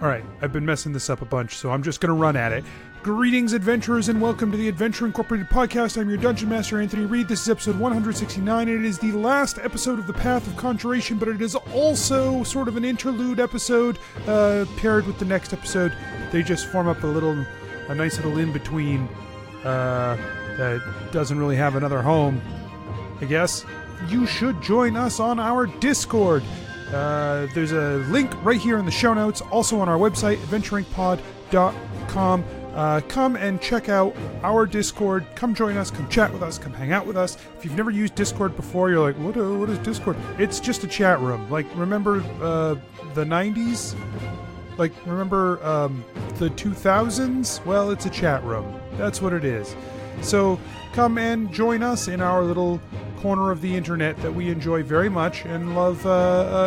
All right, I've been messing this up a bunch, so I'm just going to run at it. Greetings, adventurers, and welcome to the Adventure Incorporated podcast. I'm your Dungeon Master, Anthony Reed. This is episode 169, and it is the last episode of the Path of Conjuration, but it is also sort of an interlude episode paired with the next episode. They just form up a nice little in-between that doesn't really have another home, I guess. You should join us on our Discord. There's a link right here in the show notes, also on our website, adventureincpod.com. Come and check out our Discord. Come join us. Come chat with us. Come hang out with us. If you've never used Discord before, you're like, what is Discord? It's just a chat room. Like, remember the 90s? Like, remember the 2000s? Well, it's a chat room. That's what it is. So come and join us in our little corner of the internet that we enjoy very much and love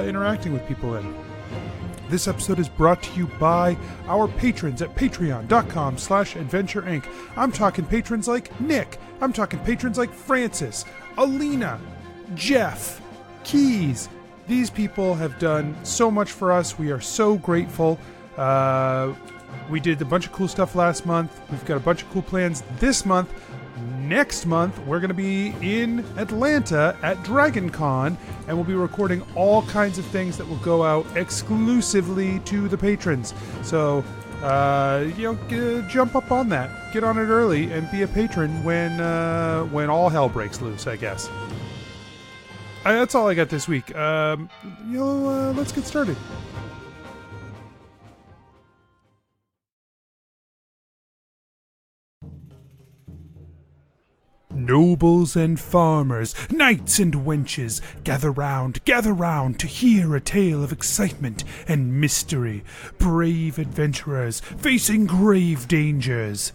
interacting with people in. This episode is brought to you by our patrons at patreon.com/adventureinc. I'm talking patrons like Nick. I'm talking patrons like Francis, Alina, Jeff, Keys. These people have done so much for us. We are so grateful. We did a bunch of cool stuff last month. We've got a bunch of cool plans this month. Next month, we're going to be in Atlanta at DragonCon, and we'll be recording all kinds of things that will go out exclusively to the patrons. So, jump up on that. Get on it early and be a patron when all hell breaks loose, I guess. That's all I got this week. Let's get started. Nobles and farmers, knights and wenches, gather round to hear a tale of excitement and mystery. Brave adventurers facing grave dangers.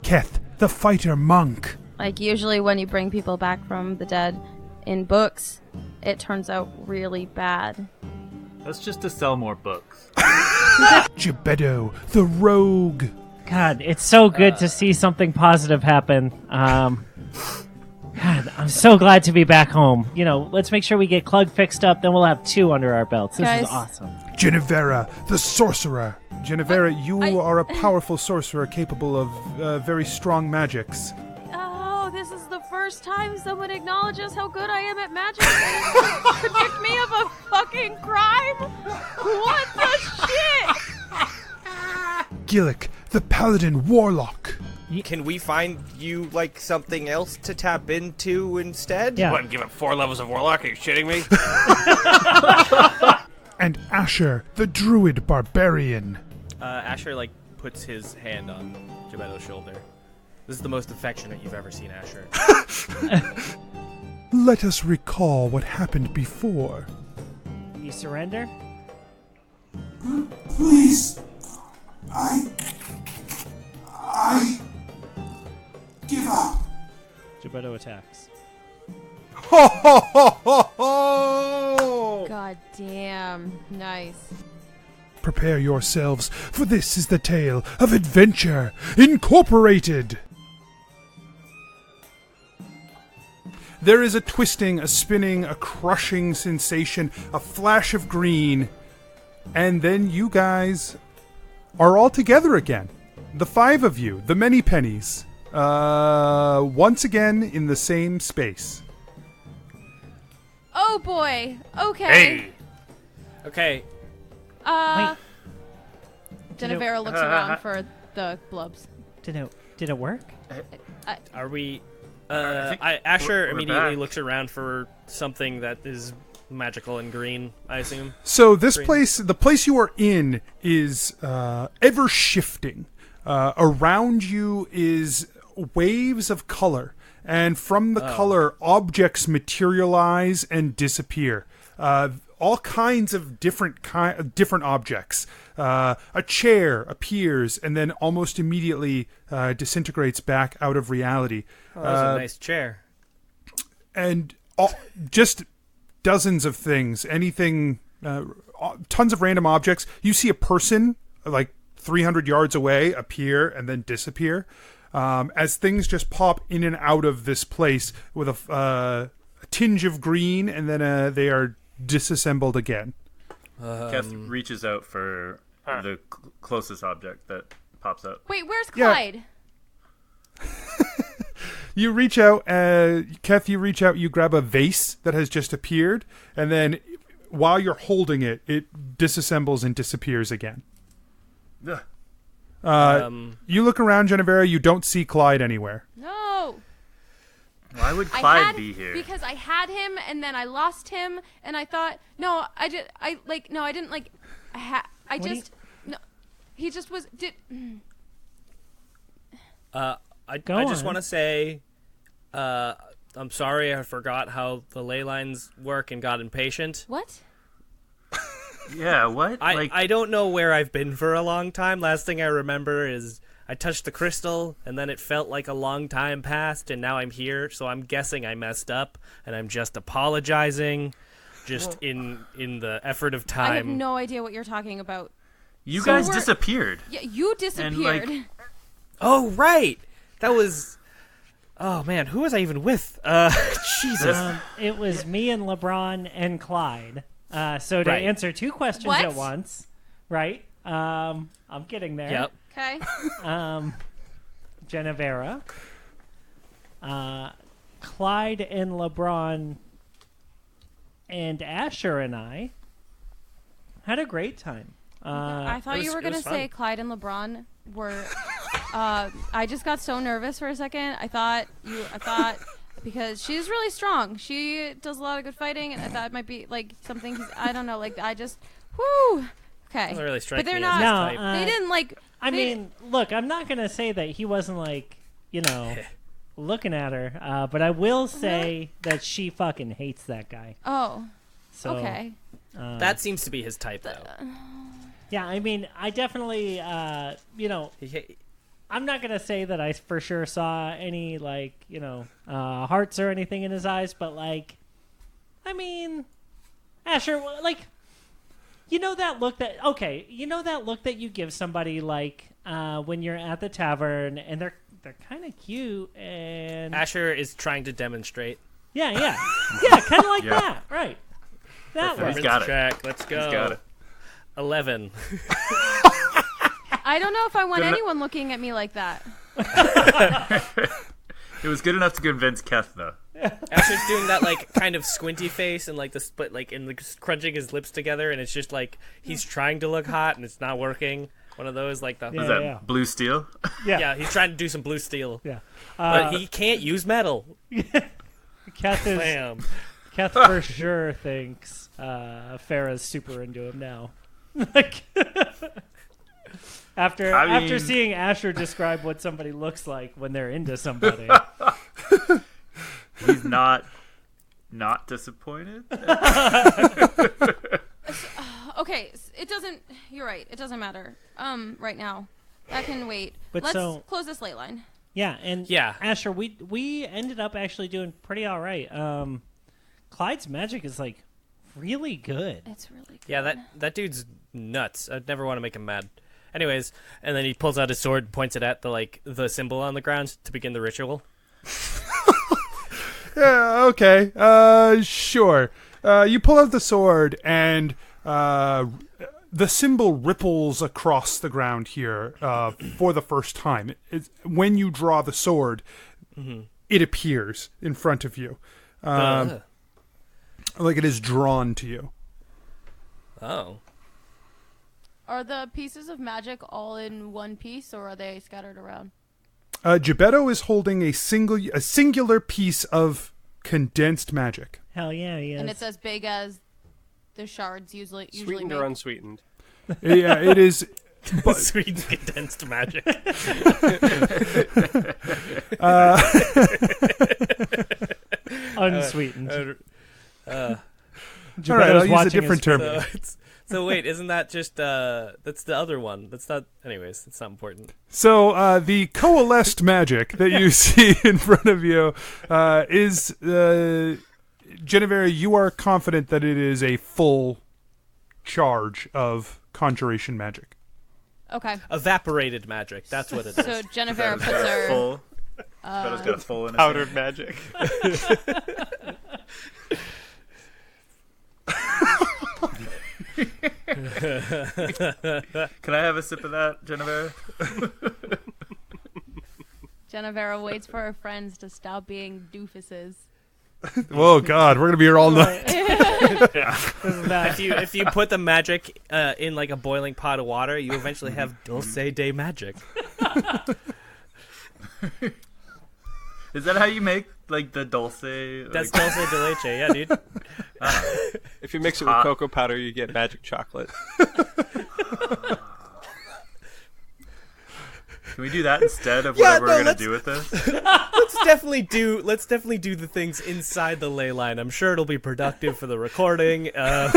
Keth, the fighter monk. Like, usually when you bring people back from the dead in books, it turns out really bad. That's just to sell more books. Gebeddo, the rogue. God, it's so good to see something positive happen. God, I'm so glad to be back home. You know, let's make sure we get Clug fixed up, then we'll have 2 under our belts. This is awesome. Jennuvera, the sorcerer. Jennuvera, you are a powerful sorcerer capable of very strong magics. Oh, this is the first time someone acknowledges how good I am at magic and convict me of a fucking crime? What the shit? Gillik, the paladin warlock. Can we find you, like, something else to tap into instead? Yeah. What, give up 4 levels of Warlock? Are you shitting me? And Asher, the druid barbarian. Asher, puts his hand on Jebeddo's shoulder. This is the most affectionate you've ever seen Asher. Let us recall what happened before. You surrender? Please. I give up. Jebeddo attacks. Ho ho ho ho ho! God damn. Nice. Prepare yourselves, for this is the tale of Adventure Incorporated. There is a twisting, a spinning, a crushing sensation, a flash of green, and then you guys are all together again. The 5 of you, the Many Pennies, once again in the same space. Oh boy. Okay. Hey! Okay. Jennuvera looks around for the blobs. Did it work? Are we... I Asher we're immediately back. looks around for something that is magical and green, I assume. So this place, the place you are in, is ever shifting. Around you is waves of color, and from the color, objects materialize and disappear. All kinds of different objects. A chair appears and then almost immediately disintegrates back out of reality. Oh, that's a nice chair. And just dozens of things. Anything, tons of random objects. You see a person, 300 yards away, appear and then disappear. As things just pop in and out of this place with a tinge of green, and then they are disassembled again. Keth reaches out for the closest object that pops up. Wait, where's Yeah. Clyde? You reach out, Keth, you grab a vase that has just appeared, and then while you're holding it, it disassembles and disappears again. Ugh. You look around, Jennuvera, you don't see Clyde anywhere. No. Why would Clyde be here? Because I had him and then I lost him and I thought I he just was I Go just on. want to say, I'm sorry I forgot how the ley lines work and got impatient. what? Yeah, what? I don't know where I've been for a long time. Last thing I remember is I touched the crystal, and then it felt like a long time passed, and now I'm here, so I'm guessing I messed up, and I'm just apologizing, in the effort of time. I have no idea what you're talking about. you So guys we're- disappeared. Yeah, you disappeared. Oh, right! That was... Oh, man, who was I even with? Jesus. It was me and LeBron and Clyde. So to Right. answer two questions What? at once, right? I'm getting there. Yep. Okay. Jennuvera, Clyde and LeBron and Asher and I had a great time. I thought you were it gonna was say fun. Clyde and LeBron were. I just got so nervous for a second. I thought because she's really strong. She does a lot of good fighting, and I thought it might be like something. I don't know. Like I just, whew. Okay. Doesn't really strike But they're me not. as No, his type. They didn't like. I they- mean, look, I'm not going to say that he wasn't like, looking at her, but I will say that she fucking hates that guy. Oh. So, Okay. That seems to be his type, though. Yeah, I mean, I definitely, I'm not going to say that I for sure saw any, hearts or anything in his eyes, but, I mean, Asher, that look that you give somebody, when you're at the tavern, and they're kind of cute, and... Asher is trying to demonstrate. Yeah, kind of like Yeah. that, right. That Perfect. works. He's got it. Track. Let's go. He's got it. 11. I don't know if I want Good enough- anyone looking at me like that. It was good enough to convince Keth, though. Asher's doing that kind of squinty face and the split and crunching his lips together, and it's just he's trying to look hot and it's not working. One of those Was Yeah. that blue steel? yeah, he's trying to do some blue steel, Yeah. but he can't use metal. Keth Bam. Keth for sure thinks Farah's super into him now. After seeing Asher describe what somebody looks like when they're into somebody. He's not disappointed. Okay, it doesn't. You're right. It doesn't matter. Right now, that can wait. But Let's so- close this ley line. Yeah, and Yeah. Asher, we ended up actually doing pretty all right. Clyde's magic is really good. It's really good. Yeah, that dude's nuts. I'd never want to make him mad. Anyways, and then he pulls out his sword, points it at the symbol on the ground to begin the ritual. Yeah, okay. Sure. You pull out the sword, and the symbol ripples across the ground here for the first time. When you draw the sword, it appears in front of you. Like it is drawn to you. Oh. Are the pieces of magic all in one piece, or are they scattered around? Gebeddo is holding a singular piece of condensed magic. Hell yeah, he is. And it's as big as the shards usually Sweetened make. or unsweetened? Yeah, it is. But, Sweet condensed magic. unsweetened. all right, I'll use a different term. So wait, isn't that just that's the other one? That's not. Anyways, it's not important. So the coalesced magic that you see in front of you is Jennuvera. You are confident that it is a full charge of conjuration magic. Okay, Evaporated magic. That's what it is. so Jennuvera puts Got a her. full. Gebeddo's got a full in his Powdered hand. magic. Can I have a sip of that, Jennuvera? Jennuvera waits for her friends to stop being doofuses. Oh God, we're gonna be here all night. If you put the magic in like a boiling pot of water, you eventually have dulce de magic. Is that how you make like the dulce? That's dulce de leche, yeah, dude. If you mix it with cocoa powder, you get magic chocolate. Can we do that instead of whatever we're gonna do with this? Let's definitely do the things inside the ley line. I'm sure it'll be productive for the recording. Yeah,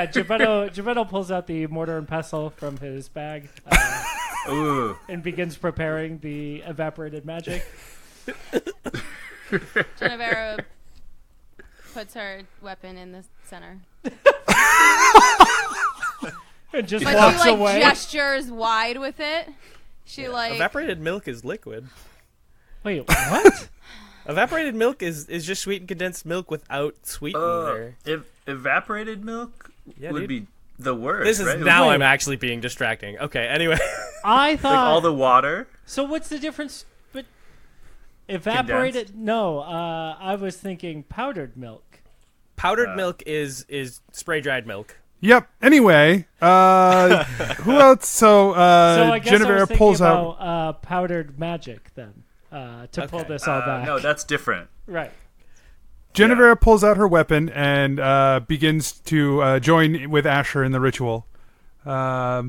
Gebeddo pulls out the mortar and pestle from his bag Ooh. and begins preparing the evaporated magic. Jennuvera puts her weapon in the center. And just But walks she away. gestures wide with it. She evaporated milk is liquid. Wait, what? Evaporated milk is just sweetened condensed milk without sweetener. Evaporated milk Yeah, would dude. be the worst. This is right? now Wait. I'm actually being distracting. Okay, anyway. I thought. Like all the water. So what's the difference? But evaporated? No, I was thinking powdered milk. Powdered milk is spray dried milk. Yep. Anyway, who else? So So I guess I was Jennuvera thinking pulls about out. Powdered magic then to pull this all back. No, that's different. Right. Jennuvera pulls out her weapon and begins to join with Asher in the ritual. Are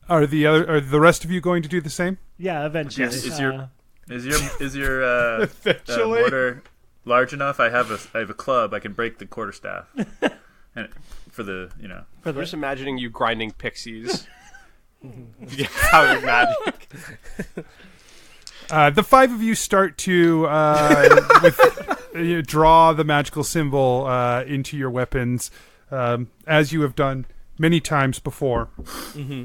the rest of you going to do the same? Yeah, eventually. Yes. Is your Eventually. mortar large enough? I have a club. I can break the quarterstaff. And for the I'm just imagining you grinding pixies. You get powdered magic. The five of you start to draw the magical symbol into your weapons, as you have done many times before. Mm-hmm.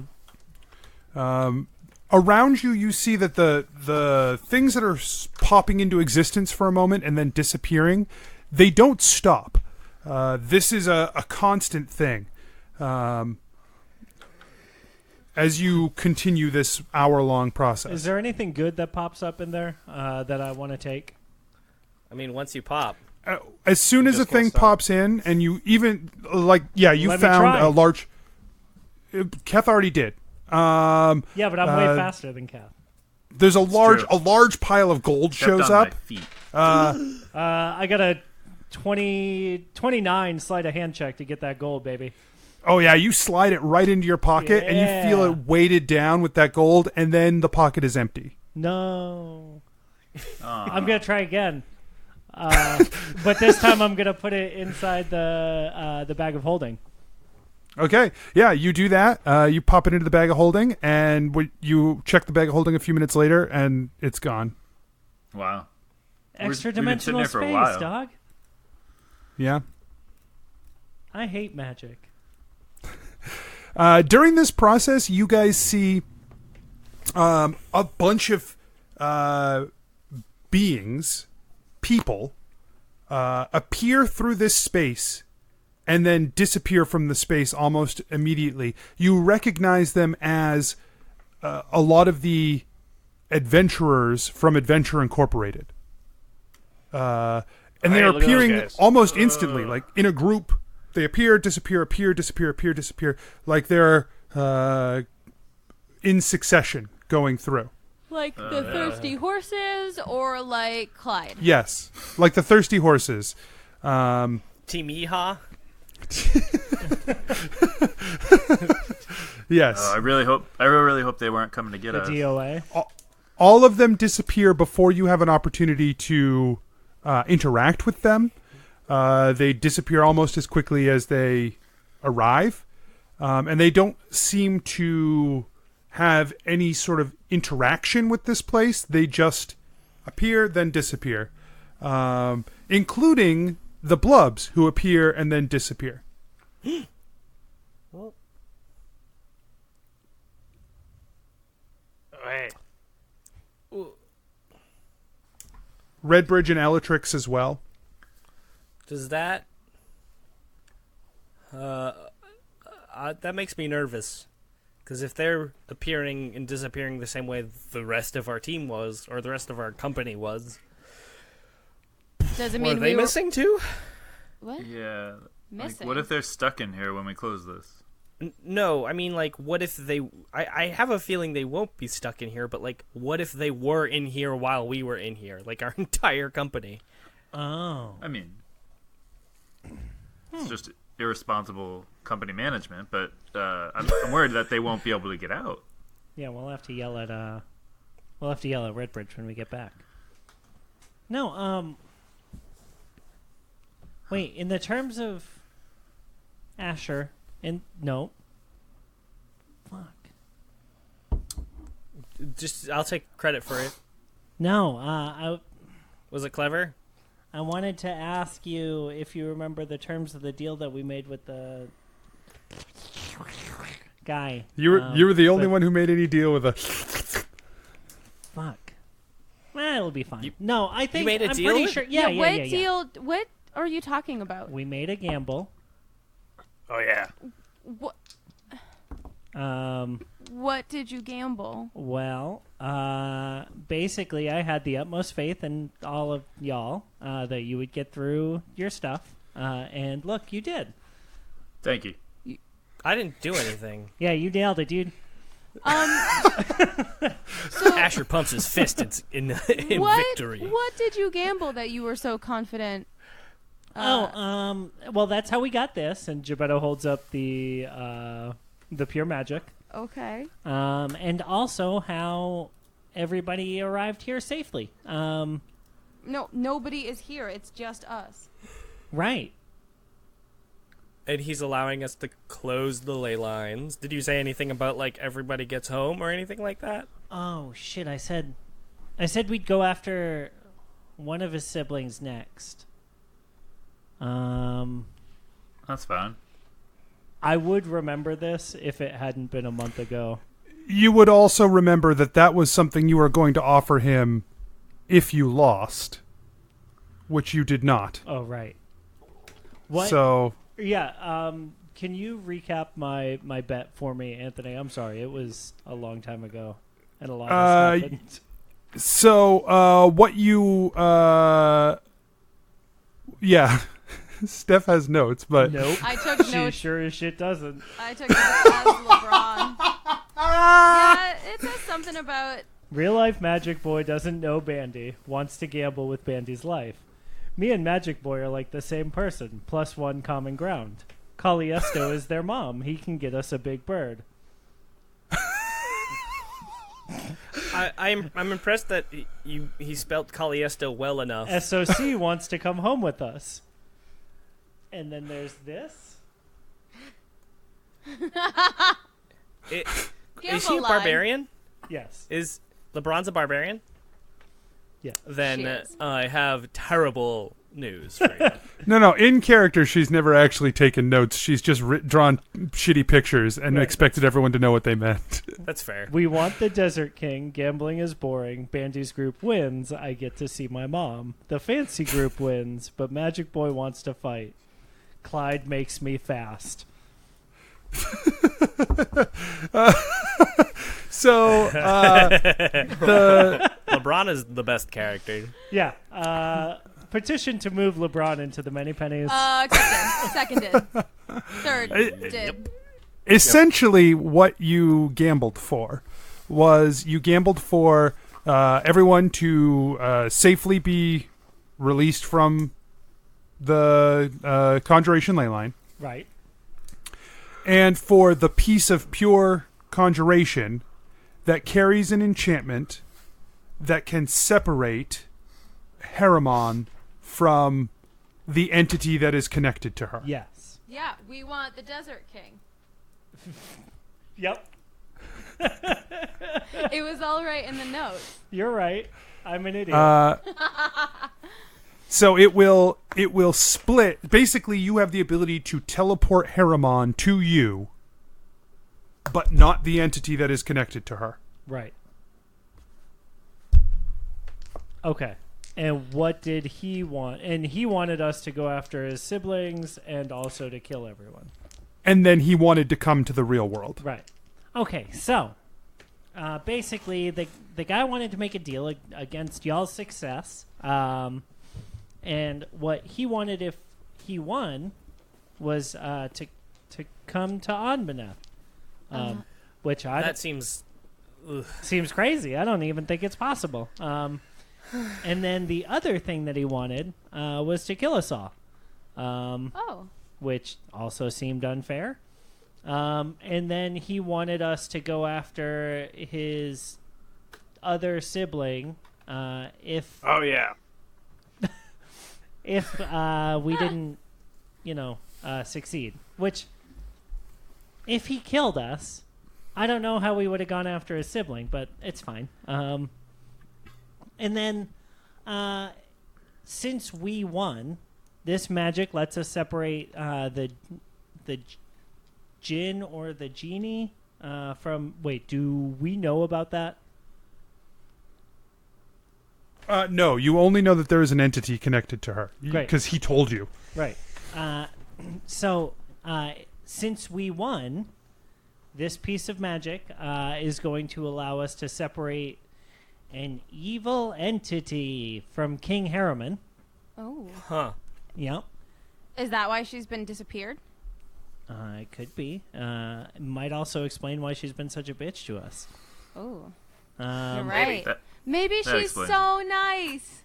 Around you, you see that the things that are popping into existence for a moment and then disappearing, they don't stop. This is a constant thing. As you continue this hour-long process. Is there anything good that pops up in there that I want to take? I mean, once you pop. As soon as a just can't thing stop. pops in, and you even you Let me found try. a large. Keth already did. Yeah, but I'm way faster than Kath. There's a true. large pile of gold stepped shows on up. my feet. I got a 29 sleight of hand check to get that gold, baby. Oh yeah, you slide it right into your pocket, and you feel Yeah. it weighted down with that gold, and then the pocket is empty. No. I'm going to try again. But this time I'm going to put it inside the bag of holding. Okay, yeah, you do that. You pop it into the bag of holding, and you check the bag of holding a few minutes later, and it's gone. Wow. Extra We've been sitting dimensional there for a space, while. dog. Yeah. I hate magic. During this process, you guys see a bunch of beings, people, appear through this space and then disappear from the space almost immediately. You recognize them as a lot of the adventurers from Adventure Incorporated. And they're Hey, look at those appearing guys. almost instantly, like in a group. They appear, disappear, appear, disappear, appear, disappear, like they're in succession going through. Like the thirsty horses or like Clyde? Yes, like the thirsty horses. Team Yeehaw. Yes. I really hope they weren't coming to get The us. DOA. All of them disappear before you have an opportunity to interact with them. They disappear almost as quickly as they arrive. And they don't seem to have any sort of interaction with this place. They just appear, then disappear. Including the blubs, who appear and then disappear. Hey. Redbridge and Elatrix as well. Does that That makes me nervous. Because if they're appearing and disappearing the same way the rest of our team was, or the rest of our company was, Does it were mean they we were missing too? what? Yeah. Missing? Like, what if they're stuck in here when we close this? No, I mean, like, what if they... I have a feeling they won't be stuck in here, but, like, what if they were in here while we were in here? Like, our entire company. Oh. I mean, it's just irresponsible company management, but I'm worried that they won't be able to get out. Yeah, we'll have to yell at Redbridge when we get back. No, wait, in the terms of Asher, no. Fuck. I'll take credit for it. No, Was it clever? I wanted to ask you if you remember the terms of the deal that we made with the guy. You were the only but- one who made any deal with a. Fuck. It'll be fine. No, I think made a I'm deal? pretty sure. Yeah, what yeah. deal? What are you talking about? We made a gamble. Oh, yeah. What? Um. What did you gamble? Well, basically, I had the utmost faith in all of y'all that you would get through your stuff, and look, you did. Thank you. I didn't do anything. Yeah, you nailed it, dude. Asher pumps his fist in victory. What did you gamble that you were so confident? Well, that's how we got this, and Gebetto holds up the pure magic. Okay. And also how everybody arrived here safely. No, nobody is here. It's just us. Right. And he's allowing us to close the ley lines. Did you say anything about, like, everybody gets home or anything like that? Oh, shit, I said we'd go after one of his siblings next. That's fine. I would remember this if it hadn't been a month ago. You would also remember that was something you were going to offer him if you lost, which you did not. Oh, right. What? So, Yeah, can you recap my bet for me, Anthony? I'm sorry, it was a long time ago, and a lot has happened. so what you yeah. Steph has notes, but Nope. I took She notes. sure as shit doesn't. I took notes as LeBron. Yeah, it says something about. Real life Magic Boy doesn't know Bandy, wants to gamble with Bandy's life. Me and Magic Boy are like the same person, plus one common ground. Caliesto is their mom. He can get us a big bird. I'm impressed that he spelt Caliesto well enough. SOC wants to come home with us. And then there's this. Is Gamble he a line. barbarian? Yes. Is LeBron's a barbarian? Yeah. Then She is. I have terrible news for you. no. In character, she's never actually taken notes. She's just drawn shitty pictures and Right. expected everyone to know what they meant. That's fair. We want the Desert King. Gambling is boring. Bandy's group wins. I get to see my mom. The fancy group wins, but Magic Boy wants to fight. Clyde makes me fast. So the LeBron is the best character. Yeah. Petition to move LeBron into the Many Pennies. Accepted. Seconded. Third. Did. essentially what you gambled for was you gambled for everyone to safely be released from the Conjuration ley line, Right. and for the piece of pure conjuration that carries an enchantment that can separate Haramon from the entity that is connected to her. Yes. Yeah, we want the Desert King. Yep. It was all right in the notes. You're right. I'm an idiot. So it will split. Basically, you have the ability to teleport Haramon to you, but not the entity that is connected to her. Right. Okay. And what did he want? And he wanted us to go after his siblings and also to kill everyone. and then he wanted to come to the real world. Right. Okay, so basically the guy wanted to make a deal against y'all's success. And what he wanted if he won was to come to Onbeneth. Which That seems seems crazy. I don't even think it's possible. And then the other thing that he wanted was to kill us all. Which also seemed unfair. And then he wanted us to go after his other sibling if if we didn't, succeed. Which, if he killed us, I don't know how we would have gone after his sibling, but it's fine. And then, since we won, this magic lets us separate the djinn or the genie from... Wait, do we know about that? No, you only know that there is an entity connected to her. Great. Because he told you. Right. So, since we won, this piece of magic is going to allow us to separate an evil entity from King Harriman. Oh. Huh. Yep. Is that why she's been disappeared? It could be. It might also explain why she's been such a bitch to us. Oh. You're right. Maybe that she's explains so nice.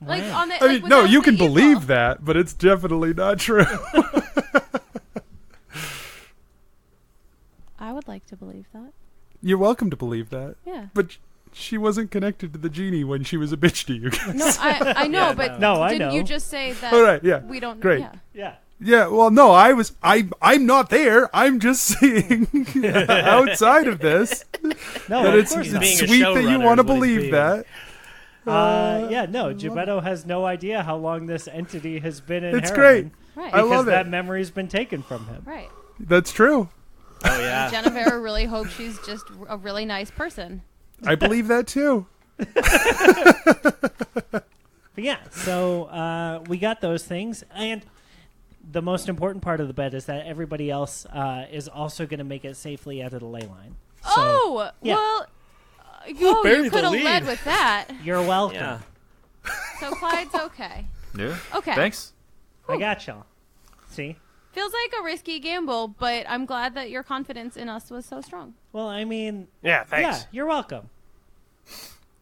Like Wow. on the. I mean, like, no, without you the can evil. believe that, but it's definitely not true. I would like to believe that. You're welcome to believe that. Yeah. But she wasn't connected to the genie when she was a bitch to you guys. No, I know, Yeah, but no, I didn't know. you just say that? All right, yeah. We don't. Great. Yeah. Yeah. Yeah, well, no, I'm not there. I'm just saying outside of this No, that of it's course not. Being a sweet that you showrunner want to is what he's believe being. that. No, Gebetto has no idea how long this entity has been in It's Harriman. Right. I Because love that it. memory's been taken from him. Right. That's true. Oh yeah. Jennuvera really hopes she's just a really nice person. I believe that too. But yeah, so we got those things. And the most important part of the bet is that everybody else is also going to make it safely out of the ley line. So, yeah. Well, buried you the could have lead? led with that. You're welcome. Yeah. So Clyde's okay. Yeah. Okay. Thanks. I got y'all. See? Feels like a risky gamble, but I'm glad that your confidence in us was so strong. Well, I mean, Yeah, thanks. yeah, you're welcome.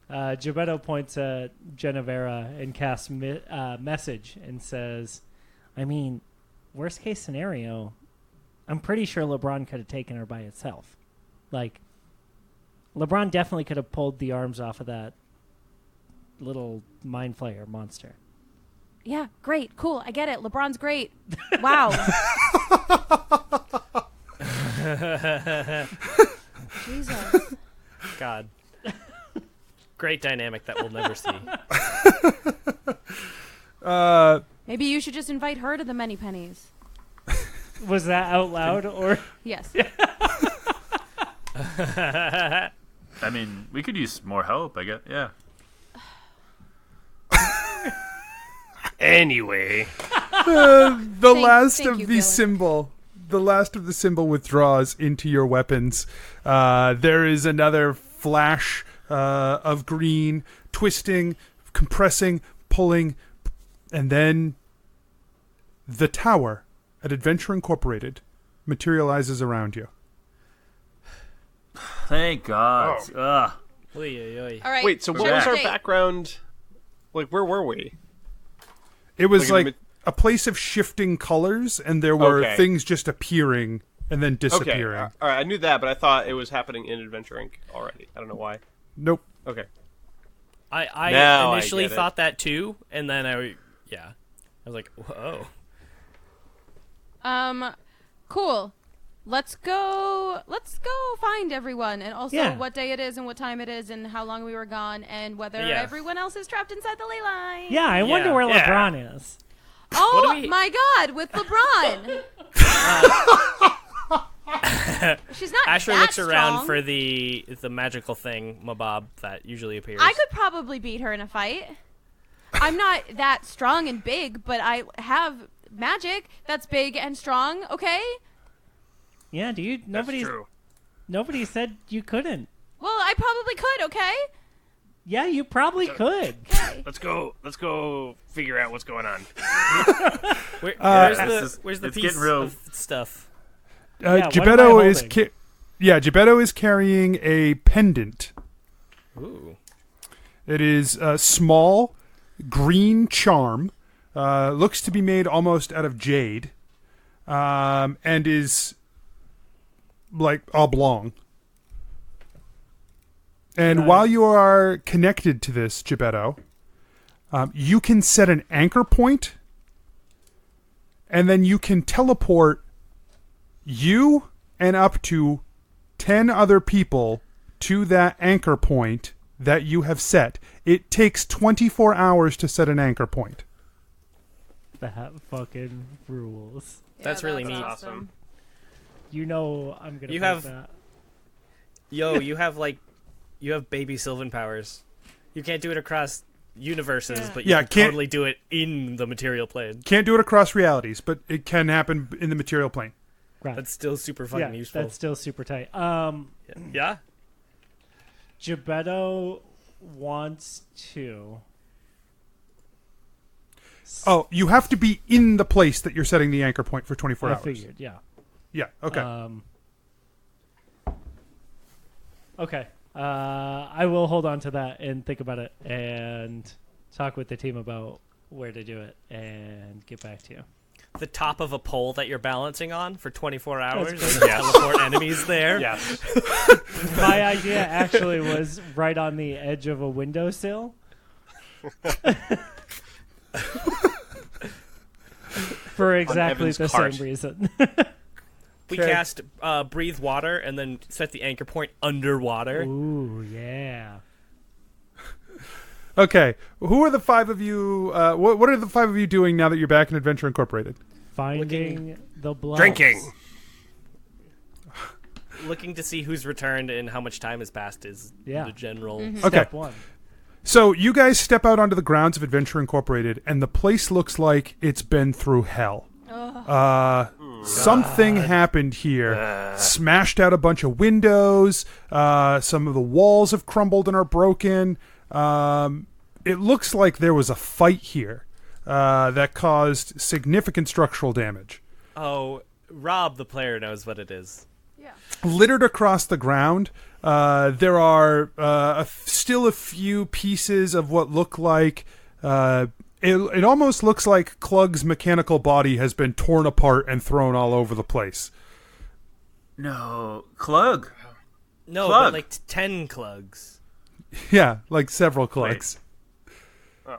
Gebetto points at Jennuvera and casts message and says, I mean, worst case scenario, I'm pretty sure LeBron could have taken her by itself. Like, LeBron definitely could have pulled the arms off of that little mind flayer monster. Yeah, great, cool, I get it. LeBron's great. Wow. Jesus. God. Great dynamic that we'll never see. Maybe you should just invite her to the Many Pennies. Was that out loud or? Yes. I mean, we could use more help, I guess. Yeah. Anyway, The last thank of you, the Billy. symbol. The last of the symbol withdraws into your weapons. There is another flash of green, twisting, compressing, pulling, and then the tower at Adventure Incorporated materializes around you. Thank God. Oh. Ugh. Oy, oy, oy. All right. wait, so what We're was back. our background? Like, where were we? It was Like like in a place of shifting colors, and there were Okay. things just appearing and then Okay, disappearing. all right, I knew that, but I thought it was happening in Adventure Inc. already. I don't know why. Nope. Okay. I Now I initially get it. thought that too, and then I was like, whoa. Cool. Let's go find everyone, and also Yeah. what day it is and what time it is and how long we were gone and whether Yeah. everyone else is trapped inside the ley line. Yeah, I wonder where Yeah. LeBron is. Oh What do we- my God, with LeBron. She's not Asher that looks around strong. for the magical thing, Mabob, that usually appears. I could probably beat her in a fight. I'm not that strong and big, but I have magic that's big and strong, okay? Yeah, dude. That's true. Nobody said you couldn't. Well, I probably could, okay? Yeah, you probably could. Okay. Let's go figure out what's going on. Where's the it's piece getting real. of stuff? what am I Gebeddo is holding? Gebeddo is carrying a pendant. Ooh. It is a small green charm. Looks to be made almost out of jade, and is like oblong. And while you are connected to this, Gebeddo, you can set an anchor point, and then you can teleport you and up to 10 other people to that anchor point that you have set. It takes 24 hours to set an anchor point. That fucking rules. That's really neat. Awesome. You know I'm gonna You break have- that. Yo, you have baby Sylvan powers. You can't do it across universes, but you can can't- totally do it in the material plane. Can't do it across realities, but it can happen in the material plane. Right. That's still super fucking yeah, useful. that's still super tight. Yeah. Gebeddo wants to. Oh, you have to be in the place that you're setting the anchor point for 24 I hours. figured, yeah. Yeah, okay. Okay. I will hold on to that and think about it and talk with the team about where to do it and get back to you. The top of a pole that you're balancing on for 24 hours and great. teleport enemies there. Yes. My idea actually was right on the edge of a windowsill. For exactly Evan's the cart. same reason. We Okay. cast Breathe Water and then set the anchor point underwater. Ooh, yeah. Okay, who are the five of you? What are the five of you doing now that you're back in Adventure Incorporated? Finding the blood. Drinking. Looking to see who's returned and how much time has passed is Yeah. the general. Step Okay. one. So you guys step out onto the grounds of Adventure Incorporated, and the place looks like it's been through hell. Something happened here. Smashed out a bunch of windows. Some of the walls have crumbled and are broken. It looks like there was a fight here that caused significant structural damage. Oh, Rob, the player, knows what it is. Yeah. Littered across the ground, there are still a few pieces of what look like... It almost looks like Clug's mechanical body has been torn apart and thrown all over the place. No, Clug. No, Clug. but like 10 Clugs. Yeah, like several Clugs. I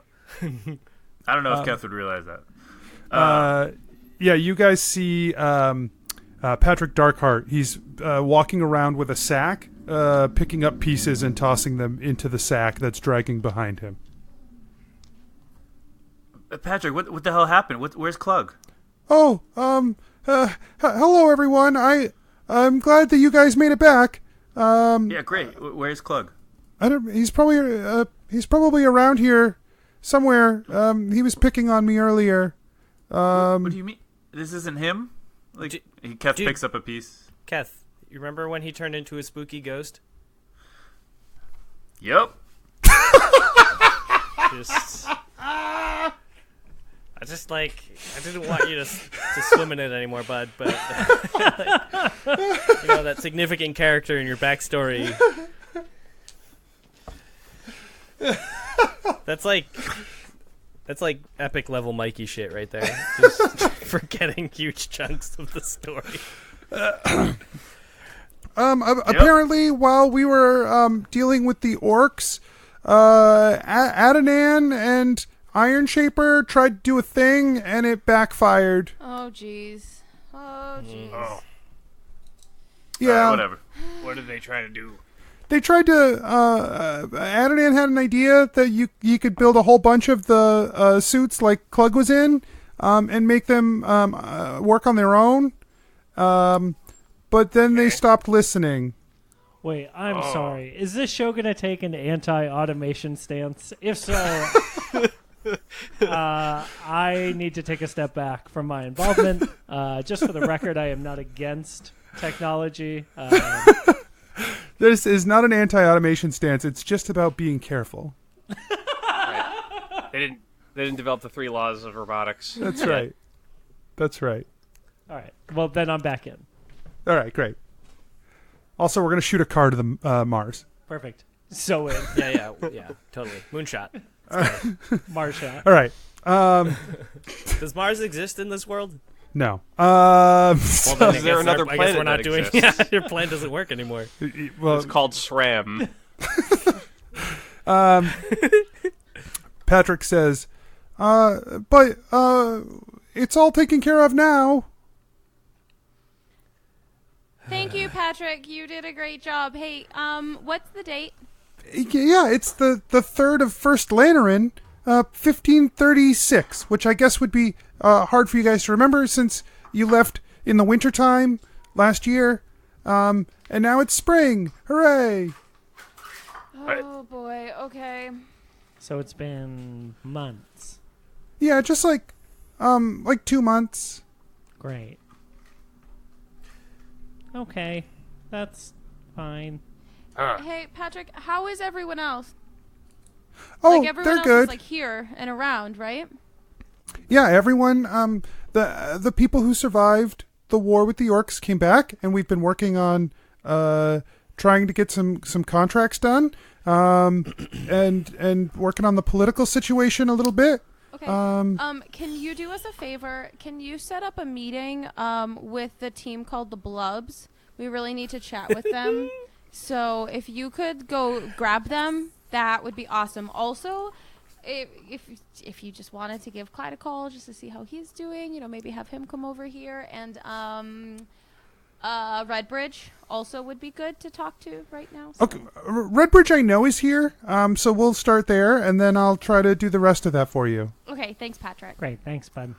don't know if Keth would realize that. Yeah, you guys see Patrick Darkheart. He's walking around with a sack, picking up pieces and tossing them into the sack that's dragging behind him. Patrick, what the hell happened? Where's Clug? Oh, hello everyone. I'm glad that you guys made it back. Yeah, great. Where's Clug? I don't. He's probably around here somewhere. He was picking on me earlier. What do you mean? This isn't him? Like Keth dude. picks up a piece. Keth, you remember when he turned into a spooky ghost? Yep. I didn't want you to swim in it anymore, bud, but you know, that significant character in your backstory. That's like epic level Mikey shit right there. Just forgetting huge chunks of the story. Apparently, while we were dealing with the orcs, Adnan and Iron Shaper tried to do a thing, and it backfired. Oh, jeez. Oh, jeez. Oh, Yeah, Whatever. what did they try to do? they tried to. Adnan had an idea that you could build a whole bunch of the suits like Clug was in, and make them work on their own. But then they stopped listening. Wait, I'm sorry. Is this show going to take an anti-automation stance? If so, I need to take a step back from my involvement. Just for the record, I am not against technology. This is not an anti-automation stance. It's just about being careful. Right. They didn't develop the 3 laws of robotics. That's right. That's right. All right. Well, then I'm back in. All right, great. Also, we're going to shoot a car to the Mars. Perfect. So in. Yeah, totally. Moonshot. Mars shot. All right. Does Mars exist in this world? No. Well, then Is there another I guess we're planet not that doing. exists? Yeah, your plan doesn't work anymore. Well, It's called SRAM. Patrick says, but it's all taken care of now. Thank you, Patrick. You did a great job. Hey, what's the date? Yeah, it's the 3rd of First Lannerin, 1536, which I guess would be hard for you guys to remember since you left in the wintertime last year. And now it's spring. Hooray! Oh, boy. Okay. So it's been months. Yeah, just like 2 months. Great. Okay. That's fine. Hey, Patrick, how is everyone else? Oh, like, everyone they're else good. is, like, here and around, right? Yeah, everyone, the people who survived the war with the orcs came back, and we've been working on trying to get some contracts done, and working on the political situation a little bit. Okay. Can you do us a favor? Can you set up a meeting with the team called the Blubs? We really need to chat with them. So if you could go grab them, that would be awesome. Also, if you just wanted to give Clyde a call just to see how he's doing, maybe have him come over here. And Redbridge also would be good to talk to right now. So. Okay, Redbridge I know is here, so we'll start there, and then I'll try to do the rest of that for you. Okay, thanks, Patrick. Great. Thanks, bud.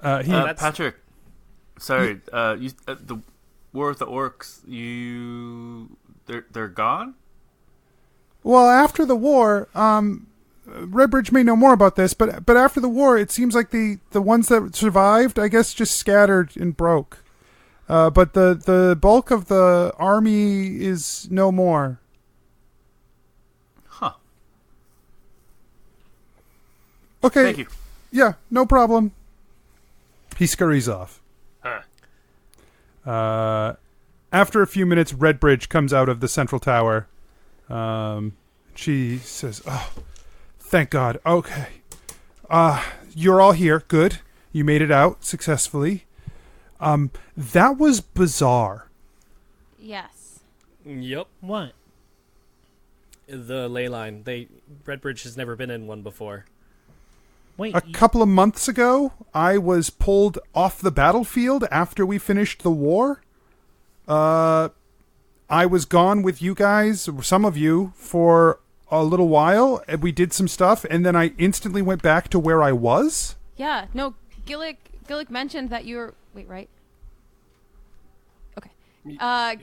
Patrick, sorry, the war with the orcs, they're gone? Well, after the war, Redbridge may know more about this, but after the war, it seems like the ones that survived, I guess, just scattered and broke. But the bulk of the army is no more. Huh. Okay. Thank you. Yeah, no problem. He scurries off. Huh. After a few minutes, Redbridge comes out of the central tower. She says, "Oh, thank God. Okay. You're all here. Good. You made it out successfully. That was bizarre." Yes. Yep. What? The ley line. Redbridge has never been in one before. Wait. A couple of months ago, I was pulled off the battlefield after we finished the war. I was gone with you guys, some of you, for a little while. And we did some stuff, and then I instantly went back to where I was. Yeah. No, Gillik mentioned that you were... Wait, right? Okay.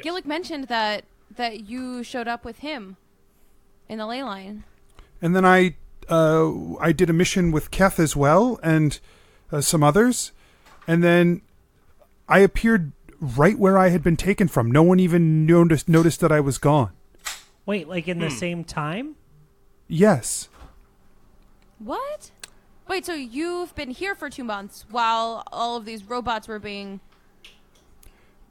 Gillik mentioned that you showed up with him in the ley line. And then I did a mission with Keth as well, and some others. And then I appeared right where I had been taken from. No one even noticed that I was gone. Wait, like in the same time? Yes. What? Wait, so you've been here for 2 months while all of these robots were being...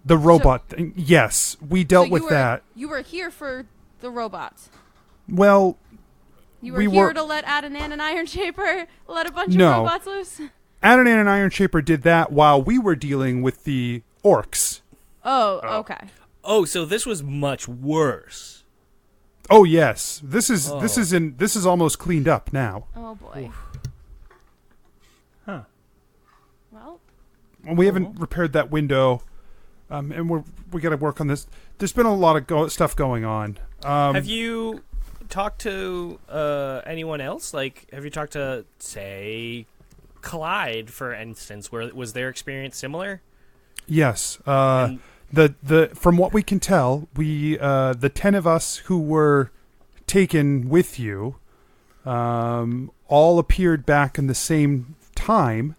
The robot thing. Yes, we dealt with that. You were here for the robots. Well, You were we here were... to let Adnan and Iron Shaper let a bunch No. of robots loose? Adnan and Iron Shaper did that while we were dealing with the orcs. Oh, okay. Oh, so this was much worse. Oh yes, this is almost cleaned up now. Oh, boy. Oof. Huh. Well, We haven't repaired that window, and we got to work on this. There's been a lot of stuff going on. Have you talked to anyone else? Like, have you talked to, say, Clyde, for instance? Was their experience similar? Yes. The from what we can tell, the 10 of us who were taken with you, all appeared back in the same time.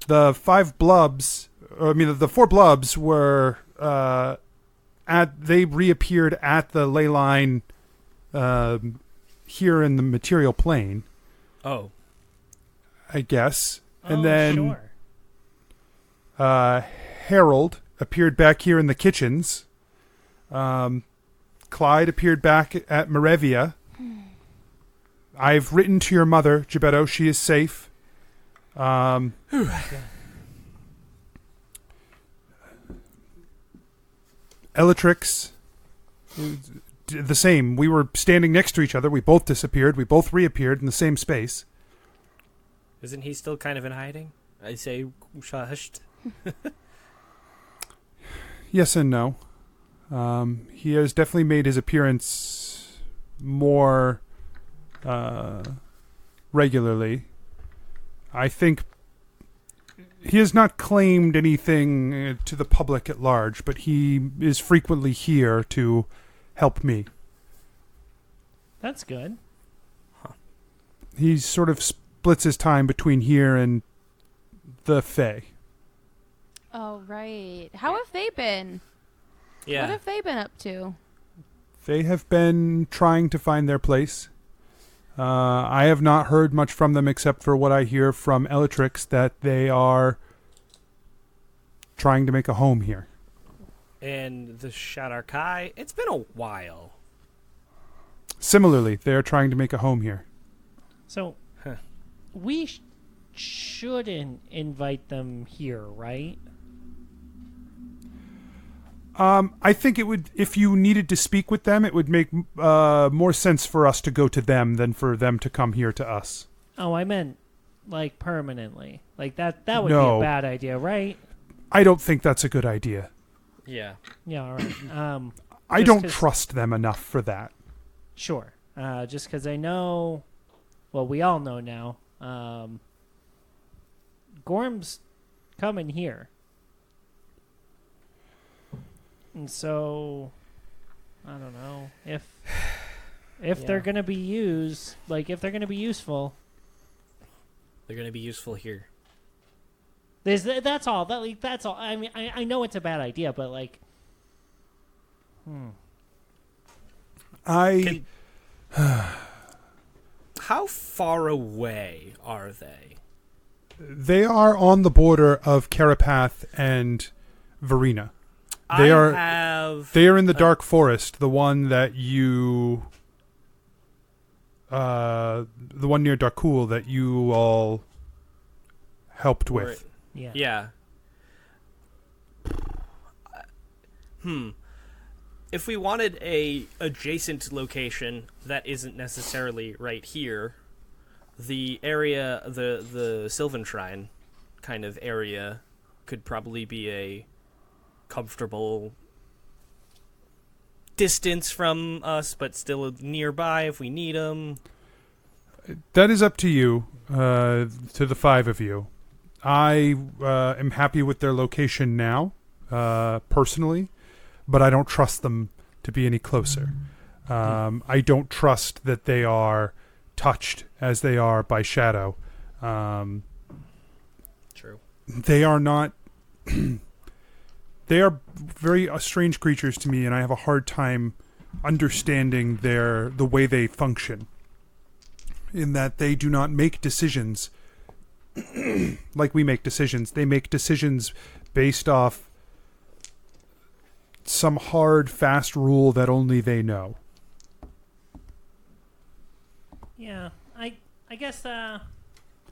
The the 4 blubs were they reappeared at the ley line here in the material plane. Oh, I guess. And Oh, then sure. Harold appeared back here in the kitchens. Clyde appeared back at Marevia. I've written to your mother, Gebeddo. She is safe. Elatrix, the same. We were standing next to each other. We both disappeared. We both reappeared in the same space. isn't he still kind of in hiding? I say hushed. Yes and no. He has definitely made his appearance more regularly. I think he has not claimed anything to the public at large, but he is frequently here to help me. That's good. He sort of splits his time between here and the Fae. Oh, right. How have they been? Yeah. What have they been up to? They have been trying to find their place. I have not heard much from them except for what I hear from Elatrix, that they are trying to make a home here. And the Shadarkai, it's been a while. Similarly, they are trying to make a home here. So, we shouldn't invite them here, right? I think it would, if you needed to speak with them, it would make more sense for us to go to them than for them to come here to us. Oh, I meant like permanently. Like that would be No. a bad idea, right? I don't think that's a good idea. Yeah. Yeah, all right. I Just don't 'cause- trust them enough for that. Sure. Just because I know, well, we all know now, Gorm's coming here. And so, I don't know, if they're going to be used, like, if they're going to be useful. They're going to be useful here. That's all. That's all. I mean, I know it's a bad idea, but, like, How far away are they? They are on the border of Carapath and Verena. They are in the Dark Forest, the one that you, the one near Darkul that you all helped with. yeah. Yeah. If we wanted a adjacent location that isn't necessarily right here, the area, the Sylvan Shrine kind of area could probably be a comfortable distance from us, but still nearby if we need them. That is up to you, to the 5 of you. I am happy with their location now, personally, but I don't trust them to be any closer. I don't trust that they are touched as they are by Shadow. True. They are not... They are very strange creatures to me, and I have a hard time understanding the way they function. In that they do not make decisions like we make decisions. They make decisions based off some hard, fast rule that only they know. Yeah, I guess, I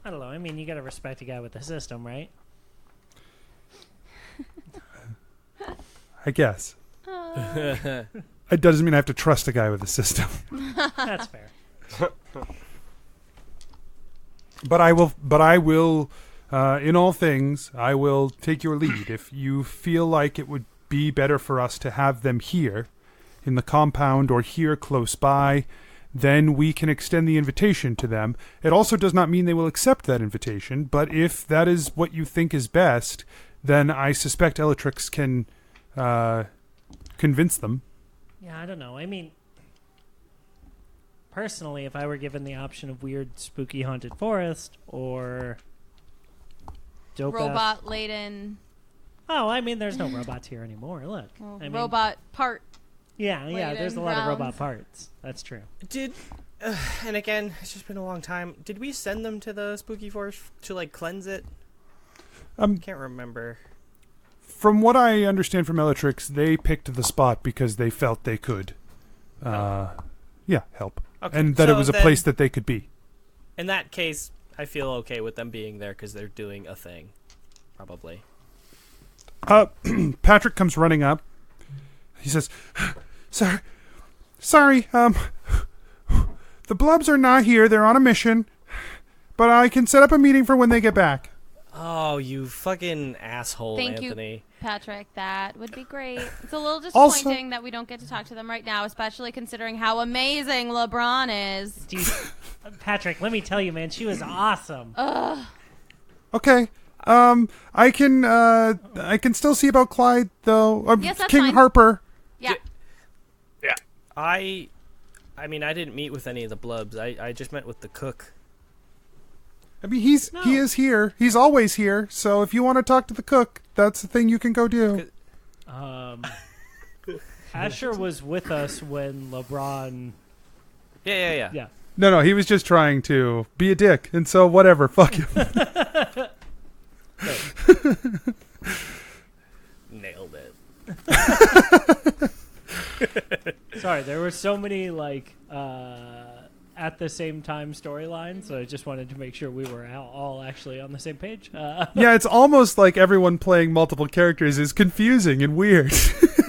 don't know. I mean, you gotta respect a guy with a system, right? I guess. It doesn't mean I have to trust a guy with a system. That's fair. But I will, in all things, I will take your lead. If you feel like it would be better for us to have them here, in the compound or here close by, then we can extend the invitation to them. It also does not mean they will accept that invitation, but if that is what you think is best, then I suspect Elatrix can convince them. Yeah, I don't know. I mean, personally, if I were given the option of weird, spooky, haunted forest or dope Robot laden. Oh, I mean, there's no robots here anymore. Look, Well, I mean, robot part. Yeah, laden there's a lot of robot grounds. parts. That's true. And again, it's just been a long time. Did we send them to the spooky forest to like cleanse it? Can't remember. From what I understand from Elatrix, they picked the spot because they felt they could, help, Okay, and that so it was a then- place that they could be. In that case, I feel okay with them being there because they're doing a thing, probably. Patrick comes running up. He says, Sorry, the Blubs are not here. They're on a mission, but I can set up a meeting for when they get back." Oh, you fucking asshole, Thank Anthony. you, Patrick. That would be great. It's a little Also- disappointing that we don't get to talk to them right now, especially considering how amazing LeBron is. Dude, Patrick, let me tell you, man, she was awesome. Okay. I can still see about Clyde though. Yes, that's King fine. Harper. Yeah. I mean, I didn't meet with any of the Blubs. I just met with the cook. I mean, he is here. He's always here. So if you want to talk to the cook, that's the thing you can go do. Asher was with us when LeBron. Yeah. No, he was just trying to be a dick, and so whatever. Fuck him. Nailed it. Sorry, there were so many at the same time storylines, so I just wanted to make sure we were all actually on the same page. Yeah, it's almost like everyone playing multiple characters is confusing and weird.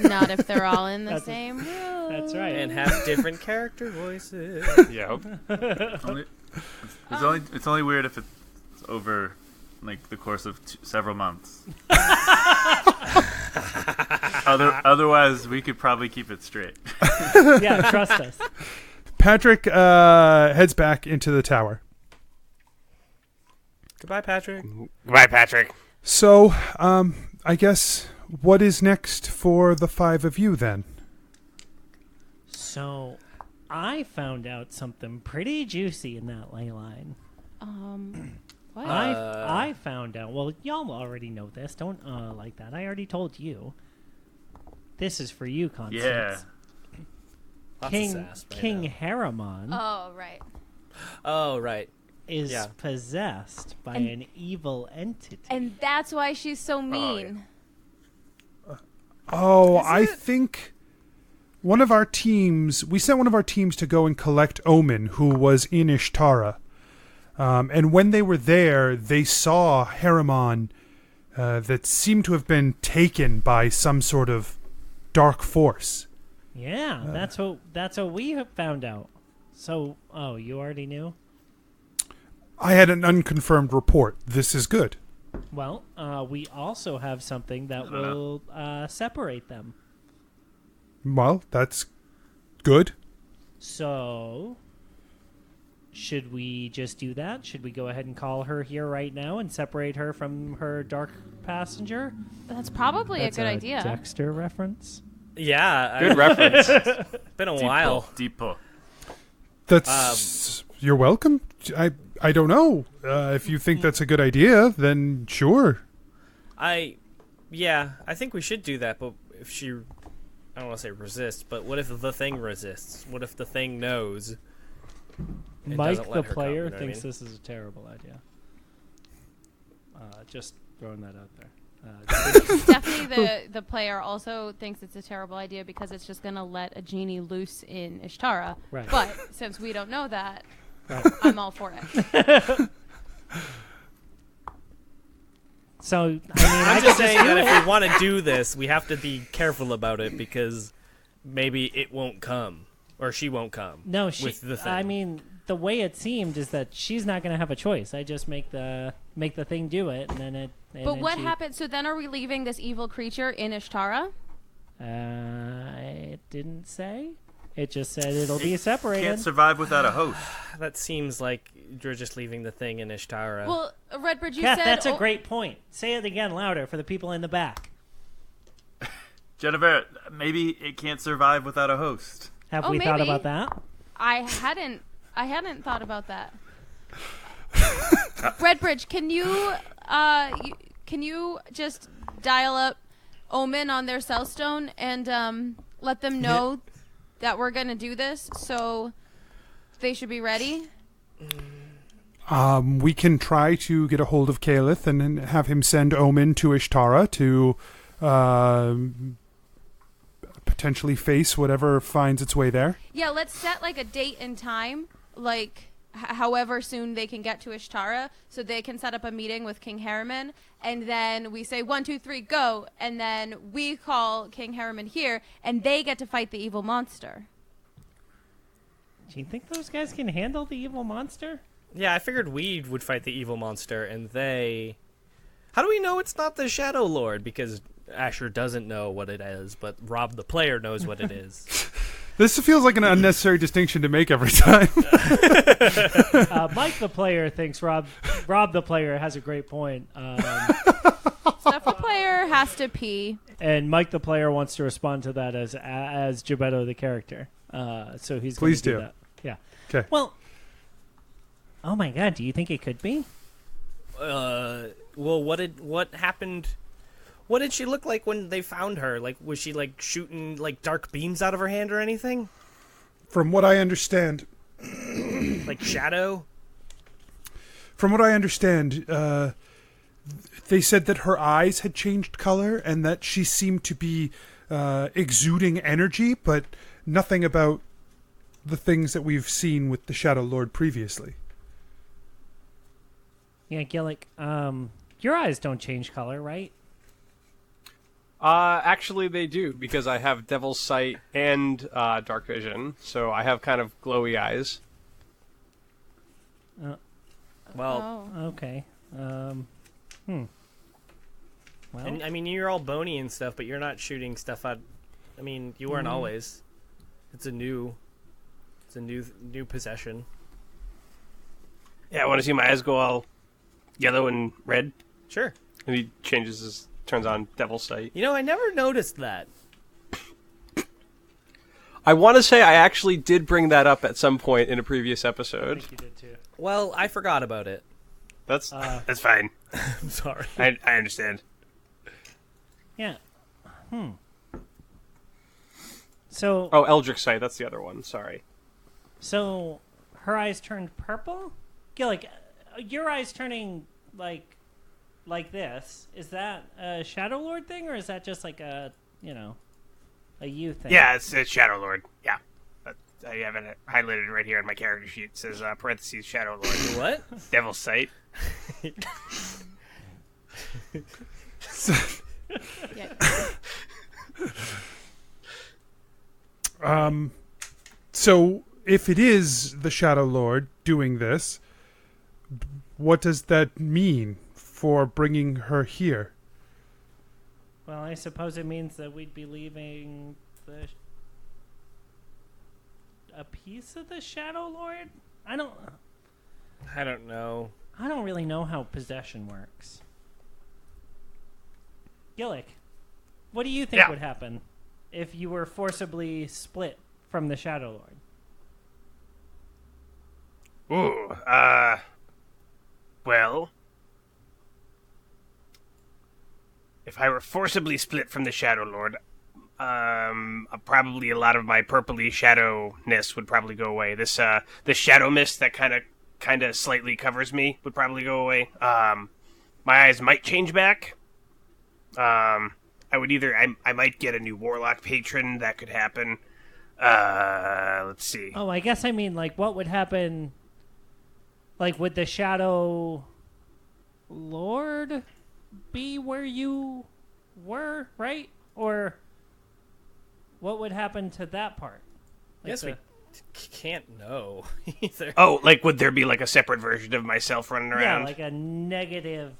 Not if they're all in the same room. That's right. And have different character voices. Yep. It's only weird if it's over like the course of several months. Otherwise, we could probably keep it straight. Yeah, trust us. Patrick heads back into the tower. Goodbye, Patrick. Goodbye, Patrick. So, I guess what is next for the five of you then? So, I found out something pretty juicy in that ley line. What? I found out. Well, y'all already know this. Don't like that. I already told you. This is for you, Constance. Yeah. Lots of King sass right King now. Harriman Oh, right. Oh, right. is Yeah. possessed by And- an evil entity. And that's why she's so mean. I think we sent one of our teams to go and collect Omen, who was in Ishtara. And when they were there, they saw Harriman that seemed to have been taken by some sort of dark force. Yeah, that's what we have found out. So, you already knew? I had an unconfirmed report. This is good. Well, we also have something that will separate them. Well, that's good. So, should we just do that? Should we go ahead and call her here right now and separate her from her dark passenger? That's probably That's a good idea. Dexter reference. Yeah. Good reference. Been a while. Deep pull. That's you're welcome. I don't know. If you think that's a good idea, then sure. I think we should do that, but if she, I don't want to say resist, but what if the thing resists? What if the thing knows? It Mike, doesn't the let her come, player, you know what I thinks mean? this is a terrible idea. Just throwing that out there. Definitely the player also thinks it's a terrible idea because it's just going to let a genie loose in Ishtara. Right. But since we don't know that, Right. I'm all for it. So, I mean, I'm just saying that if we want to do this, we have to be careful about it because maybe it won't come or she won't come. No, with the thing. I mean, the way it seemed is that she's not going to have a choice. I just make the thing do it, and then it. And But then what she- happened? So then are we leaving this evil creature in Ishtara? It didn't say. It just said it'll be separated. Can't survive without a host. That seems like you're just leaving the thing in Ishtara. Well, Redbridge, you Kath, said... that's a great point. Say it again louder for the people in the back. Jennuvera, maybe it can't survive without a host. Have Oh, we thought maybe. about that? I hadn't thought about that. Redbridge, can you just dial up Omen on their cell stone and let them know that we're gonna do this, so they should be ready? We can try to get a hold of Caliph and have him send Omen to Ishtara to potentially face whatever finds its way there. Yeah, let's set like a date and time, like however soon they can get to Ishtara, so they can set up a meeting with King Harriman, and then we say 1, 2, 3, go, and then we call King Harriman here, and they get to fight the evil monster. Do you think those guys can handle the evil monster? Yeah, I figured we would fight the evil monster, and they... How do we know it's not the Shadow Lord? Because Asher doesn't know what it is, but Rob the player knows what it is. This feels like an unnecessary distinction to make every time. Mike the player thinks Rob the player has a great point. Stuff the player has to pee. And Mike the player wants to respond to that as Jebeddo the character. So he's going to do that. Yeah. Okay. Well, oh my god, do you think it could be? Well, what happened? What did she look like when they found her? Like, was she like shooting like dark beams out of her hand or anything? From what I understand, like shadow. From what I understand, they said that her eyes had changed color and that she seemed to be exuding energy, but nothing about the things that we've seen with the Shadow Lord previously. Yeah, Gillik, your eyes don't change color, right? Actually, they do, because I have Devil's Sight and Dark Vision, so I have kind of glowy eyes. Well, okay. Well, and, I mean, you're all bony and stuff, but you're not shooting stuff out. I mean, you weren't always. It's a new possession. Yeah, I want to see my eyes go all yellow and red. Sure. And he turns on Devil's Sight. You know, I never noticed that. I want to say I actually did bring that up at some point in a previous episode. I think you did too. Well, I forgot about it. That's fine. I'm sorry. I understand. Yeah. So. Oh, Eldritch Sight. That's the other one. Sorry. So, her eyes turned purple? Gillik, your eyes turning like this, is that a Shadow Lord thing, or is that just like a you thing? Yeah, it's Shadow Lord. Yeah. I have it highlighted right here in my character sheet. It says parentheses Shadow Lord. What? Devil's Sight. So if it is the Shadow Lord doing this, what does that mean for bringing her here? Well, I suppose it means that we'd be leaving a piece of the Shadow Lord? I don't know. I don't really know how possession works. Gillik, what do you think would happen if you were forcibly split from the Shadow Lord? Ooh, well, if I were forcibly split from the Shadow Lord, probably a lot of my purpley shadowness would probably go away. This shadow mist that kind of slightly covers me would probably go away. My eyes might change back. I might get a new warlock patron. That could happen. Let's see. Oh, I guess I mean, like, what would happen? Like, would the Shadow Lord be where you were, right? Or what would happen to that part? Like Yes, we can't know either. Oh, like, would there be like a separate version of myself running around? Yeah, like a negative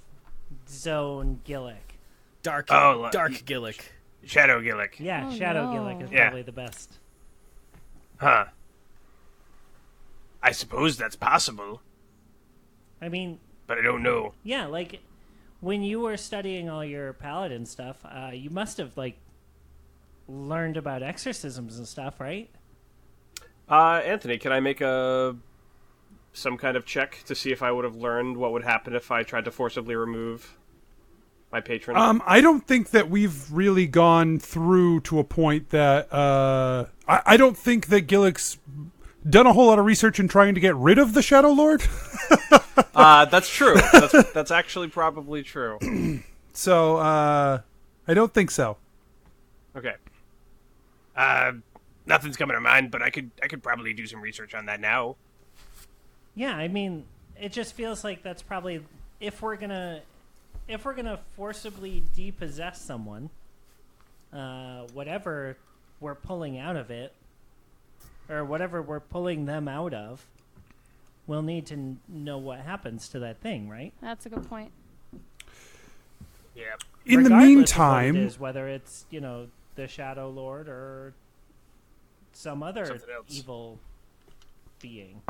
zone Gillik. Dark Gillik. Shadow Gillik. Yeah, Shadow Gillik is probably the best. Huh. I suppose that's possible, I mean, but I don't know. yeah, like when you were studying all your paladin stuff, you must have like learned about exorcisms and stuff, right? Anthony, can I make some kind of check to see if I would have learned what would happen if I tried to forcibly remove my patron? I don't think that we've really gone through to a point that I don't think that Gillik's done a whole lot of research in trying to get rid of the Shadow Lord. That's true. That's actually probably true. So I don't think so. Okay. Nothing's coming to mind, but I could probably do some research on that now. Yeah, I mean, it just feels like that's probably if we're gonna forcibly depossess someone, whatever we're pulling out of it, or whatever we're pulling them out of, we'll need to know what happens to that thing, right? That's a good point. Yeah. In the Regardless of what meantime, it is, whether it's the Shadow Lord or some other Something else. evil being.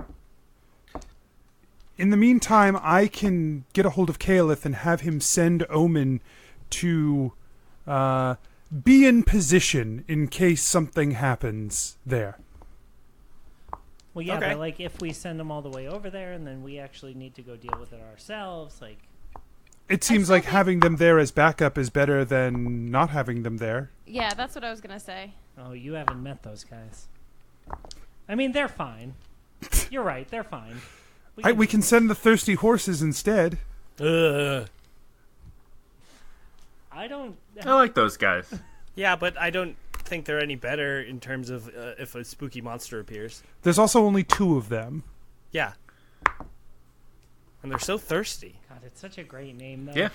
in the meantime, I can get a hold of Caliph and have him send Omen to be in position in case something happens there. Well, yeah, Okay. but like if we send them all the way over there and then we actually need to go deal with it ourselves, like It seems still like think- having them there as backup is better than not having them there. Yeah, that's what I was gonna say. oh, you haven't met those guys. I mean, they're fine. You're right, they're fine. We can send the thirsty horses instead. Ugh. I don't. I like those guys. Yeah, but I don't think they're any better in terms of if a spooky monster appears. There's also only 2 of them. Yeah. And they're so thirsty. God, it's such a great name, though. Yeah.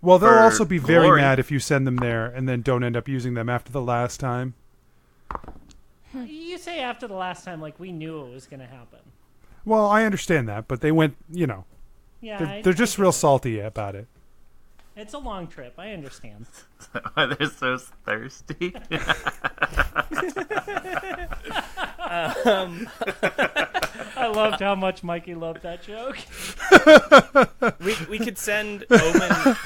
Well, they'll For also be very glory. mad if you send them there and then don't end up using them after the last time. You say after the last time, like we knew it was going to happen. Well, I understand that, but they went, Yeah, they're just real salty about it. It's a long trip. I understand. They're so thirsty. I loved how much Mikey loved that joke. We could send Omen.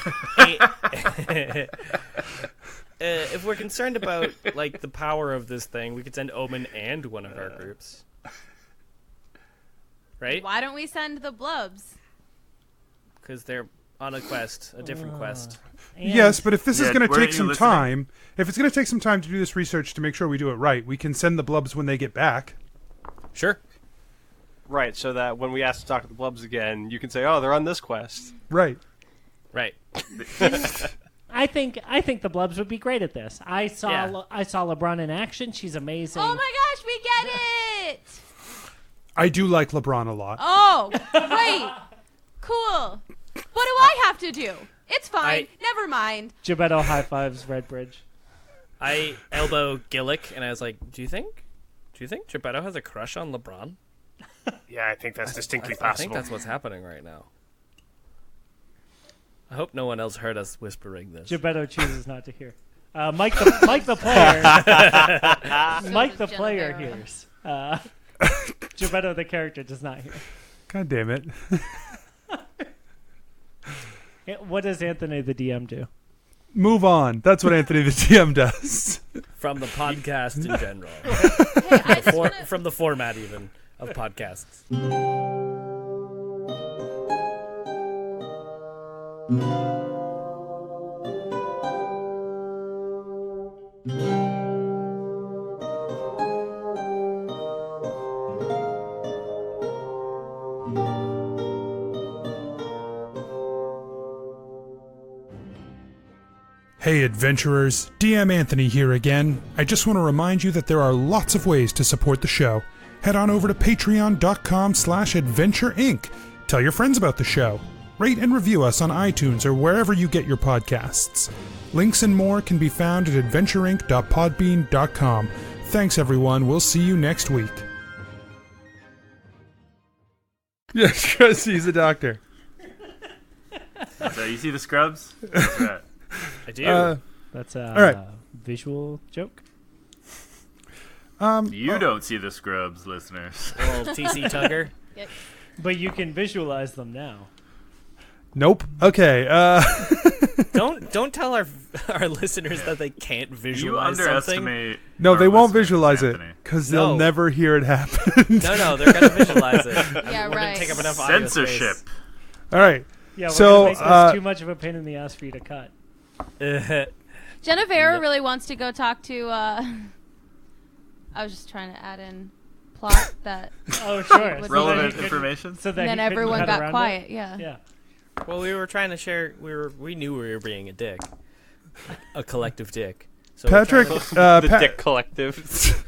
If we're concerned about like the power of this thing, we could send Omen and one of our groups. Right? Why don't we send the Blubs? Because they're on a quest, a different quest. And Yes, but if this is Yeah, going to weren't take you some listening? time, if it's going to take some time to do this research to make sure we do it right, we can send the blubs when they get back. Sure. Right, so that when we ask to talk to the Blubs again, you can say, "Oh, they're on this quest." Right. Right. I think the Blubs would be great at this. I saw Yeah. I saw LeBron in action. She's amazing. Oh my gosh, we get it! I do like LeBron a lot. Oh, great. Cool. What do I have to do? It's fine. Never mind. Gebetto high fives Redbridge. I elbow Gillik, and I was like, "Do you think Gebetto has a crush on LeBron?" Yeah, I think that's distinctly I think possible. that's what's happening right now. I hope no one else heard us whispering this. Gebetto chooses not to hear. Mike the player. Mike the player EllisonJennuvera. hears. Gebetto the character does not hear. God damn it. What does Anthony the DM do? Move on. That's what Anthony the GM does. From the podcast in general. Hey, I just wanna, From the format even of podcasts. Hey adventurers, DM Anthony here again. I just want to remind you that there are lots of ways to support the show. Head on over to patreon.com/adventureinc. Tell your friends about the show. Rate and review us on iTunes or wherever you get your podcasts. Links and more can be found at adventureinc.podbean.com. Thanks everyone, we'll see you next week. Yeah, because he's a doctor. So you see the scrubs? That's right. I do. That's a All right. visual joke. You don't see the scrubs, listeners. Little TC Tugger. But you can visualize them now. Nope. Okay. Don't tell our our listeners that they can't You visualize something? underestimate. No, our they won't listeners, visualize it Anthony. because they'll No. never hear it happen. No, they're gonna visualize it. Yeah, We're gonna right. take up enough audio Censorship. space. All right. Yeah, we're So, gonna make this too much of a pain in the ass for you to cut. Jennuvera really wants to go talk to. I was just trying to add in plot that. Oh, sure. Was Relevant he- information. So that And he then couldn't everyone cut got around quiet. it? Yeah. Yeah. Well, we were trying to share. We knew we were being a dick, a collective dick. So we're Patrick, trying to- The Pa- Dick Collective.